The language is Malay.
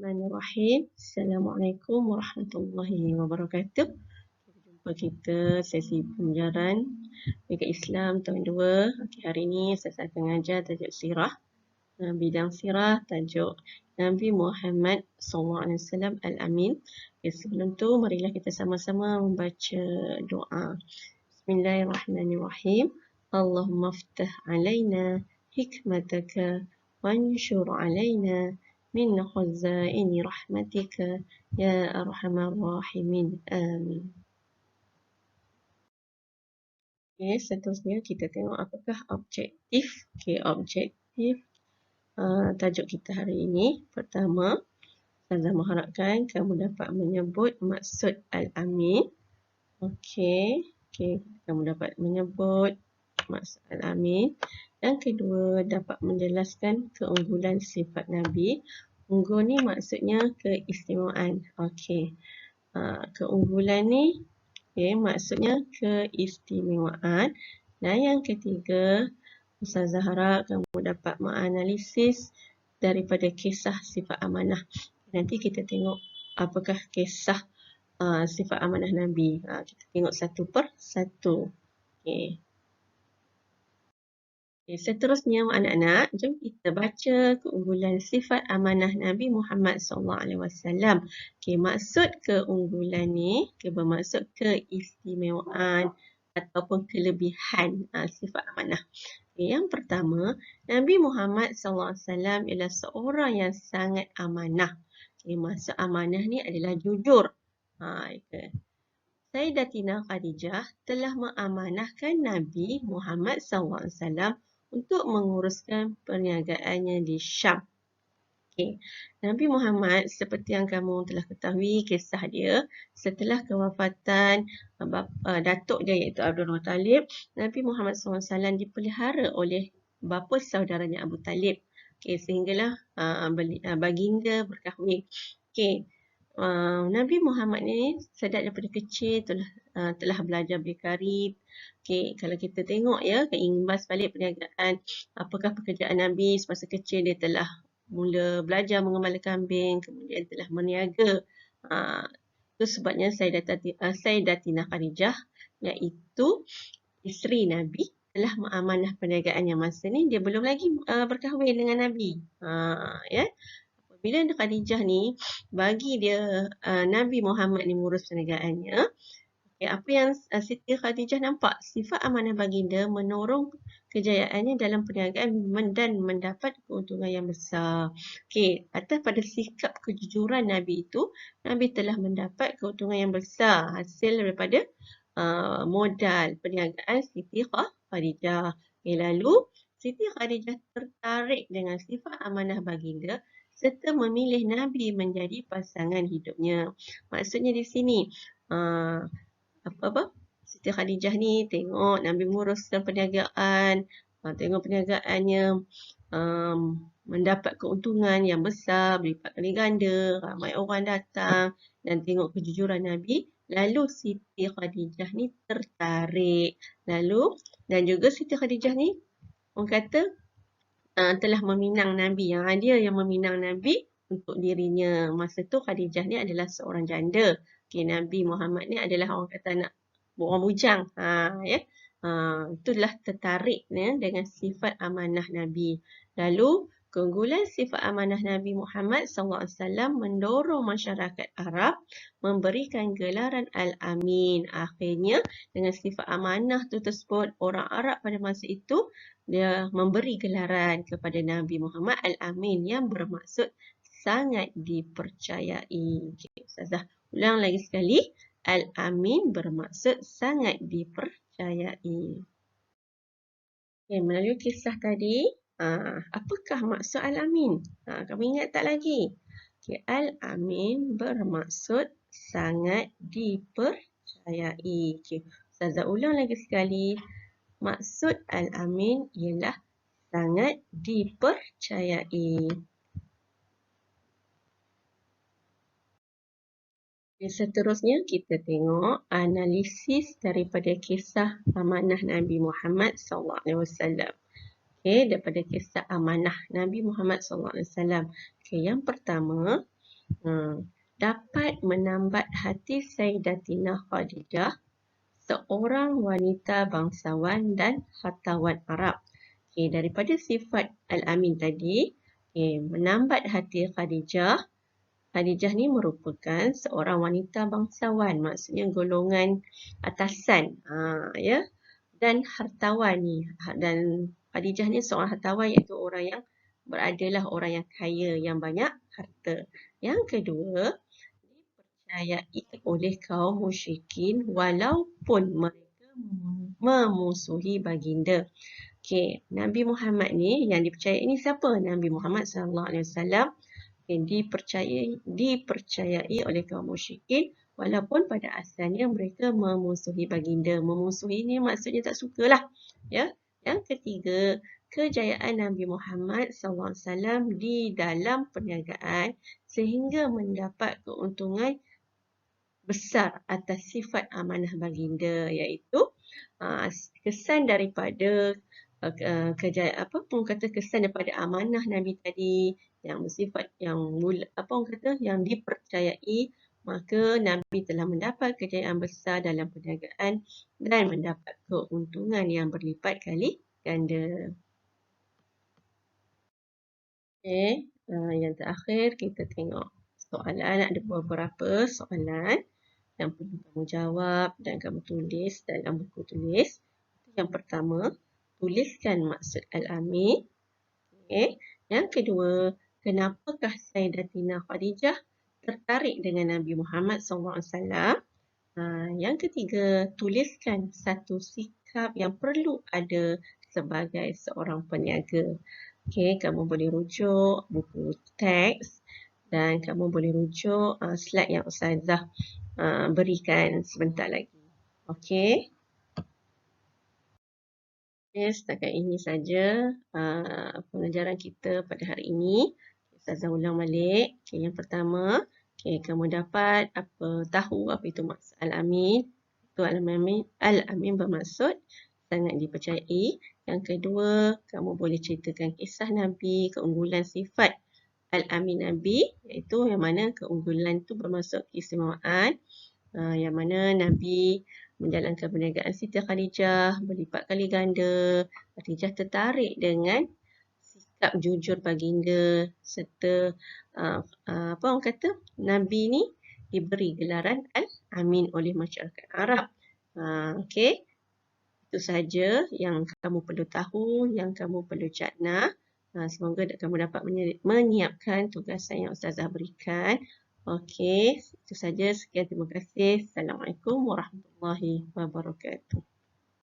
Bismillahirrahmanirrahim. Assalamualaikum warahmatullahi wabarakatuh. Jumpa kita sesi pengajaran Dekat Islam tahun 2. Okay, hari ini saya akan mengajar tajuk sirah. Bidang sirah tajuk Nabi Muhammad SAW Al-Amin. Okay, sebelum tu marilah kita sama-sama membaca doa. Bismillahirrahmanirrahim. Allahumma ftah alaina hikmataka wanshur alaina min khazaini rahmatika ya arhamar rahimin. Amin. Okay, seterusnya kita tengok apakah objektif. Okay, objektif tajuk kita hari ini. Pertama, saya mengharapkan kamu dapat menyebut maksud Al-Amin. Okay, kamu dapat menyebut maksud Al-Amin. Yang kedua, dapat menjelaskan keunggulan sifat Nabi. Unggul ni maksudnya keistimewaan. Okey. Keunggulan ni maksudnya keistimewaan. Dan yang ketiga, Ustazah harap kamu dapat menganalisis daripada kisah sifat amanah. Nanti kita tengok apakah kisah sifat amanah Nabi. Kita tengok satu per satu. Okey. Seterusnya anak-anak, jom kita baca keunggulan sifat amanah Nabi Muhammad SAW. Maksud keunggulan ni bermaksud keistimewaan ataupun kelebihan sifat amanah. Yang pertama, Nabi Muhammad SAW ialah seorang yang sangat amanah. Maksud amanah ni adalah jujur. Sayyidatina Khadijah telah mengamanahkan Nabi Muhammad SAW untuk menguruskan perniagaannya di Syam. Nabi Muhammad, seperti yang kamu telah ketahui kisah dia, setelah kewafatan datuk dia iaitu Abdul Muttalib, Nabi Muhammad SAW dipelihara oleh bapa saudaranya Abu Talib. Sehinggalah baginda berkahwin. Nabi Muhammad ni sejak daripada kecil telah belajar berkarib. Kalau kita tengok imbas balik perniagaan, apakah pekerjaan Nabi semasa kecil, dia telah mula belajar mengembala kambing, kemudian telah berniaga. Itu sebabnya Sayyidatina Khadijah, iaitu isteri Nabi, telah mengamanah perniagaannya. Masa ni dia belum lagi berkahwin dengan Nabi. Bila Khadijah ni bagi dia Nabi Muhammad ni mengurus perniagaannya, apa yang Siti Khadijah nampak, sifat amanah baginda menorong kejayaannya dalam perniagaan dan mendapat keuntungan yang besar. Atas pada sikap kejujuran Nabi itu, Nabi telah mendapat keuntungan yang besar hasil daripada modal perniagaan Siti Khadijah. Lalu Siti Khadijah tertarik dengan sifat amanah baginda serta memilih Nabi menjadi pasangan hidupnya. Maksudnya di sini, Siti Khadijah ni tengok Nabi menguruskan perniagaan, tengok perniagaannya mendapat keuntungan yang besar, berlipat kali ganda, ramai orang datang, dan tengok kejujuran Nabi. Lalu Siti Khadijah ni tertarik. Dan juga Siti Khadijah ni orang kata telah meminang Nabi. Dia yang meminang Nabi untuk dirinya. Masa tu Khadijah ni adalah seorang janda. Nabi Muhammad ni adalah orang kata anak orang bujang. Itulah tertarik dengan sifat amanah Nabi. Lalu keunggulan sifat amanah Nabi Muhammad SAW mendorong masyarakat Arab memberikan gelaran Al-Amin. Akhirnya dengan sifat amanah tu tersebut, orang Arab pada masa itu dia memberi gelaran kepada Nabi Muhammad Al-Amin yang bermaksud sangat dipercayai. Ustazah ulang lagi sekali. Al-Amin bermaksud sangat dipercayai. Melalui kisah tadi, apakah maksud Al-Amin? Kamu ingat tak lagi? Al-Amin bermaksud sangat dipercayai. Ustazah ulang lagi sekali. Maksud Al-Amin ialah sangat dipercayai. Seterusnya kita tengok analisis daripada kisah amanah Nabi Muhammad SAW. Daripada kisah amanah Nabi Muhammad SAW. Yang pertama, Dapat menambat hati Sayyidatina Khadijah, seorang wanita bangsawan dan hartawan Arab. Okay, daripada sifat Al-Amin tadi, menambat hati Khadijah. Khadijah ni merupakan seorang wanita bangsawan, maksudnya golongan atasan, ya. Dan hartawan ni, dan Khadijah ni seorang hartawan, iaitu orang yang beradalah orang yang kaya, yang banyak harta. Yang kedua, dipercayai oleh kaum musyrikin walaupun mereka memusuhi baginda. Okey, Nabi Muhammad ni yang dipercayai ni siapa? Nabi Muhammad SAW dipercayai oleh kaum musyrikin walaupun pada asalnya mereka memusuhi baginda. Memusuhi ni maksudnya tak sukalah, ya. Yang ketiga, kejayaan Nabi Muhammad SAW di dalam perniagaan sehingga mendapat keuntungan besar atas sifat amanah baginda, iaitu kesan daripada kejayaan, orang kata kesan daripada amanah Nabi tadi yang bersifat yang yang dipercayai, maka Nabi telah mendapat kejayaan besar dalam perniagaan dan mendapat keuntungan yang berlipat kali ganda. Okey, yang terakhir kita tengok soalan, ada beberapa soalan yang perlu kamu jawab dan kamu tulis dalam buku tulis. Yang pertama, tuliskan maksud Al-Amin. Okay. Yang kedua, kenapakah Sayyidatina Khadijah tertarik dengan Nabi Muhammad SAW? Yang ketiga, tuliskan satu sikap yang perlu ada sebagai seorang peniaga. Okay, kamu boleh rujuk buku teks dan kamu boleh rujuk slide yang Ustazah berikan sebentar lagi. Okey. Setakat ini saja pengajaran kita pada hari ini. Ustazah ulang balik. Okay, yang pertama, kamu dapat tahu apa itu maksud Al-Amin. Itu Al-Amin bermaksud sangat dipercayai. Yang kedua, kamu boleh ceritakan kisah Nabi, keunggulan sifat Al-Amin Nabi, iaitu yang mana keunggulan itu bermaksud keistimewaan, yang mana Nabi menjalankan perniagaan Siti Khadijah berlipat kali ganda. Khadijah tertarik dengan sikap jujur baginda serta orang kata Nabi ni diberi gelaran Al-Amin oleh masyarakat Arab. Okey. Itu saja yang kamu perlu tahu, yang kamu perlu cakna. Semoga kamu dapat menyiapkan tugasan yang Ustazah berikan. Okey, itu saja. Sekian, terima kasih. Assalamualaikum warahmatullahi wabarakatuh.